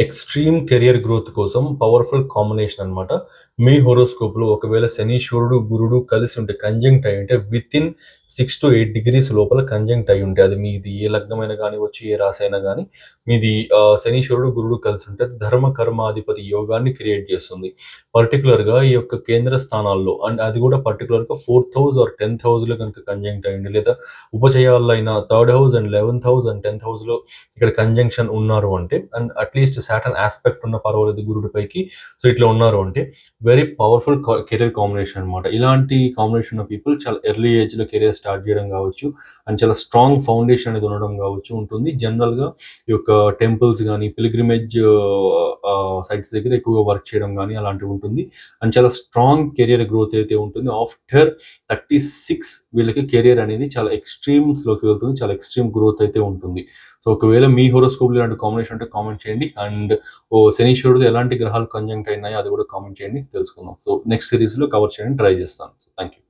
Extreme career growth కోసం powerful combination అనమాట. మీ హోరోస్కోప్లో ఒకవేళ శనీశ్వరుడు గురుడు కలిసి ఉంటే, కంజంక్ట్ అయి ఉంటే, విత్ ఇన్ 6 to 8 degrees లోపల కంజంక్ట్ అయి ఉంటే, అది మీది ఏ లగ్నమైనా కానివచ్చు, ఏ రాశి అయినా కానీ, మీది శనీశ్వరుడు గురుడు కలిసి ఉంటే అది ధర్మ కర్మాధిపతి యోగాన్ని క్రియేట్ చేస్తుంది. పర్టికులర్గా ఈ యొక్క కేంద్ర స్థానాల్లో, అండ్ అది కూడా పర్టికులర్గా 4th house or 10th houseలో కనుక కంజంక్ట్ అయ్యండి, లేదా ఉపచయాలైన 3rd house and 11th house and 10th houseలో ఇక్కడ కంజంక్షన్ ఉన్నారు అంటే, అండ్ అట్లీస్ట్ సాటర్న్ ఆస్పెక్ట్ ఉన్న పర్వాలేదు గురుడి పైకి, సో ఇట్లా ఉన్నారు అంటే వెరీ పవర్ఫుల్ కెరీర్ కాంబినేషన్ అనమాట. ఇలాంటి కాంబినేషన్ ఉన్న పీపుల్ చాలా ఎర్లీ ఏజ్లో కెరీర్ స్టార్ట్ చేయడం కావచ్చు, అండ్ చాలా స్ట్రాంగ్ ఫౌండేషన్ అనేది ఉండడం కావచ్చు ఉంటుంది. జనరల్గా ఈ యొక్క టెంపుల్స్ కానీ, పిలిగ్రిమేజ్ సైట్స్ దగ్గర ఎక్కువగా వర్క్ చేయడం కానీ అలాంటివి ఉంటుంది. అండ్ చాలా స్ట్రాంగ్ కెరియర్ గ్రోత్ అయితే ఉంటుంది. ఆఫ్టర్ 36 వీళ్ళకి కెరియర్ అనేది చాలా ఎక్స్ట్రీమ్స్లోకి వెళ్తుంది, చాలా ఎక్స్ట్రీమ్ గ్రోత్ అయితే ఉంటుంది. సో ఒకవేళ మీ హోరోస్కోప్లో ఇలాంటి కాంబినేషన్ ఉంటే కామెంట్ చేయండి. అండ్ శనీశ్వరుడు ఎలాంటి గ్రహాలు కంజంక్ట్ అయినాయో అది కూడా కామెంట్ చేయండి, తెలుసుకుందాం. సో నెక్స్ట్ సిరీస్లో కవర్ చేయడానికి ట్రై చేస్తాను. So thank you.